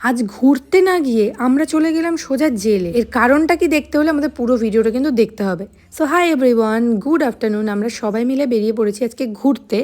আজ ঘুরতে না গিয়ে আমরা চলে গেলাম সোজা জেলে। এর কারণটা কি দেখতে হলে আমাদের পুরো ভিডিওটা কিন্তু দেখতে হবে। So hi everyone, good afternoon. আমরা সবাই মিলে বেরিয়ে পড়েছি আজকে ঘুরতে।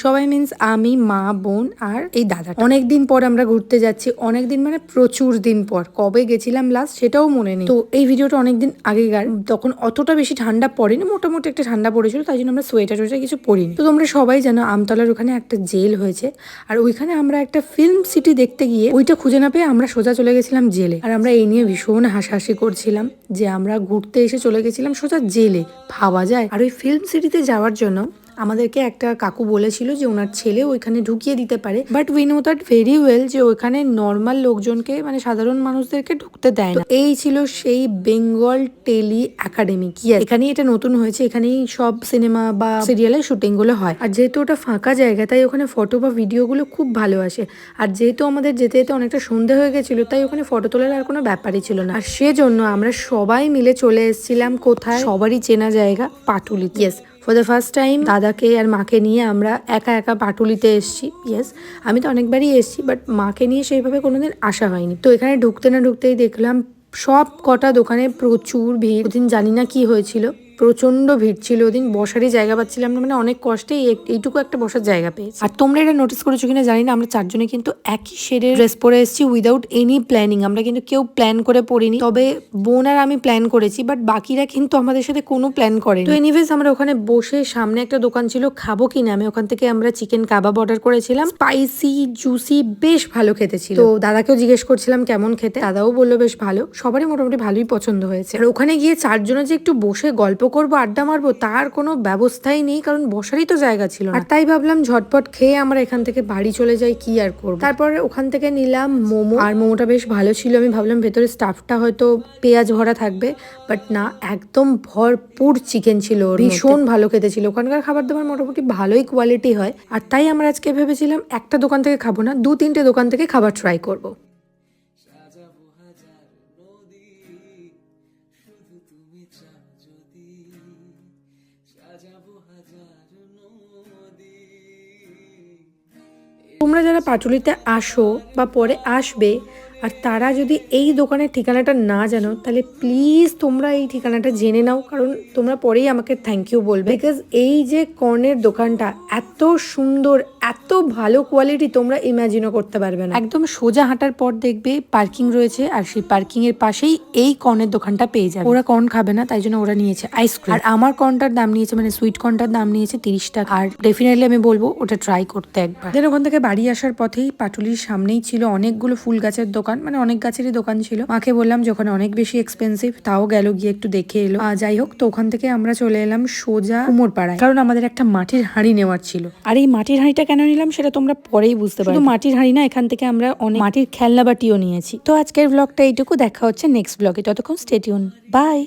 সবাই মিন্স আমি, মা, বোন আর এই দাদা। অনেক দিন পর আমরা ঘুরতে যাচ্ছি, অনেক দিন মানে প্রচুর দিন পর। কবে গেছিলাম লাস্ট সেটাও মনে নেই। তো এই ভিডিওটা অনেকদিন আগেকার, তখন অতটা বেশি ঠান্ডা পড়েনি, মোটামুটি একটা ঠান্ডা পড়েছিল, তাই জন্য আমরা সোয়েটার টোয়েটার কিছু পরিনি। তো তোমরা সবাই জানো আমতলার ওখানে একটা জেল হয়েছে, আর ওইখানে আমরা একটা ফিল্ম সিটি দেখতে গিয়ে ওইটা খুঁজে না পেয়ে আমরা সোজা চলে গেছিলাম জেলে। আর আমরা এই নিয়ে ভীষণ হাসাহাসি করছিলাম যে আমরা ঘুরতে এসে চলে গেছিলাম সোজা জেলে, ভাবা যায়। আর ওই ফিল্ম সিটিতে যাওয়ার জন্য আমাদেরকে একটা কাকু বলেছিল যে ওনার ছেলে ওইখানে ঢুকিয়ে দিতে পারে, but we know that very well যে ওইখানে নর্মাল লোকজনকে মানে সাধারণ মানুষদেরকে ঢুকতে দেয় না। এই ছিল সেই বেঙ্গল টেলি একাডেমি। কি এখানেই এটা নতুন হয়েছে, এখানেই সব সিনেমা বা সিরিয়ালের শুটিং গুলো হয়। আর যেহেতু ওটা ফাঁকা জায়গা, তাই ওখানে ফটো বা ভিডিও গুলো খুব ভালো আসে। আর যেহেতু আমাদের যেতে যেতে অনেকটা সন্ধে হয়ে গেছিল, তাই ওখানে ফটো তোলার আর কোনো ব্যাপারই ছিল না। আর সেজন্য আমরা সবাই মিলে চলে এসেছিলাম কোথায়, সবারই চেনা জায়গা, পাটুলিতে। Yes, for the first time দাদাকে আর মাকে নিয়ে আমরা একা একা পাটুলিতে এসেছি। ইয়েস, আমি তো অনেকবারই এসেছি, বাট মাকে নিয়ে সেইভাবে কোনোদিন আসা হয়নি। তো এখানে ঢুকতে না ঢুকতেই দেখলাম সব কটা দোকানে প্রচুর ভিড়। ওদিন জানি না কি হয়েছিল, প্রচন্ড ভিড় ছিল ওদিন, বসারই জায়গা পাচ্ছিলাম না, মানে অনেক কষ্টে এইটুকু একটা বসার জায়গা পেয়েছি। আর তোমরা এটা নোটিস করেছো কিনা জানি না, আমরা চারজনে কিন্তু একই শেডের ড্রেস পরে এসেছি উইদাউট এনি প্ল্যানিং। আমরা কিন্তু কেউ প্ল্যান করে পড়িনি, তবে বোন আর আমি প্ল্যান করেছি, বাট বাকিরা কিন্তু আমাদের সাথে কোনো প্ল্যান করেনি। তো এনিওয়েজ আমরা ওখানে বসে, সামনে একটা দোকান ছিল খাবো কিনা, আমি ওখান থেকে আমরা চিকেন কাবাব অর্ডার করেছিলাম, স্পাইসি জুসি, বেশ ভালো খেতে ছিল। তো দাদাকেও জিজ্ঞেস করছিলাম কেমন খেতে, দাদাও বললো বেশ ভালো। সবারই মোটামুটি ভালোই পছন্দ হয়েছে। আর ওখানে গিয়ে চারজনে যে একটু বসে গল্প করবো, আড্ডা মারবো, তার কোনো ব্যবস্থাই নেই, কারণ বসারই তো জায়গা ছিল না। আর তাই ভাবলাম ঝটপট খেয়ে আমরা এখান থেকে বাড়ি চলে যাই, কি আর করবো। তারপরে ওখান থেকে নিলাম মোমো, আর মোমোটা বেশ ভালো ছিল। আমি ভাবলাম ভেতরে স্টাফটা হয়তো পেঁয়াজ ভরা থাকবে, বাট না, একদম ভরপুর চিকেন ছিল, ভীষণ ভালো খেতে ছিল। ওখানকার খাবার দাবার মোটামুটি ভালোই কোয়ালিটি হয়। আর তাই আমরা আজকে ভেবেছিলাম একটা দোকান থেকে খাবো না, 2-3টে দোকান থেকে খাবার ট্রাই করবো। তোমরা যারা পাটুলিতে আসো বা পরে আসবে, আর তারা যদি এই দোকানের ঠিকানাটা না জানো, তাহলে প্লিজ তোমরা এই ঠিকানাটা জেনে নাও, কারণ তোমরা পরেই আমাকে থ্যাংক ইউ বলবে। বিকজ এই যে কর্নের দোকানটা এত সুন্দর, এত ভালো কোয়ালিটি, তোমরা ইমাজিনও করতে পারবে না। একদম সোজা হাঁটার পর দেখবে পার্কিং রয়েছে, আর সেই পার্কিং এর পাশেই এই কর্নের দোকানটা পেয়ে যাবে। ওরা কর্ন খাবে না, তাই জন্য ওরা নিয়েছে আইসক্রিম। আর আমার কর্নটার দাম নিয়েছে, মানে সুইট কর্নটার দাম নিয়েছে 30 টাকা। আর ডেফিনেটলি আমি বলবো ওটা ট্রাই করতে একবার। দেন ওখান থেকে বাড়ি আসার পথেই পাটুলির সামনেই ছিল অনেকগুলো ফুল গাছের দোকান, মানে অনেক গাছেরই দোকান ছিল। মাকে বললাম যে ওখানে অনেক বেশি এক্সপেন্সিভ, তাও গেল গিয়ে একটু দেখে এলো। যাই হোক, তো ওখান থেকে আমরা চলে এলাম সোজা কুমোরপাড়ায়, কারণ আমাদের একটা মাটির হাঁড়ি নেওয়ার ছিল। আর এই মাটির হাঁড়িটা কেন নিলাম সেটা তোমরা পরেই বুঝতে পারবে। শুধু মাটির হাঁড়ি না, এখান থেকে আমরা অনেক মাটির খেলনা বাটিও নিয়েছি। তো আজকের ব্লগটা এইটুকু, দেখা হচ্ছে নেক্সট ব্লগে, ততক্ষণ স্টে টিউন, বাই।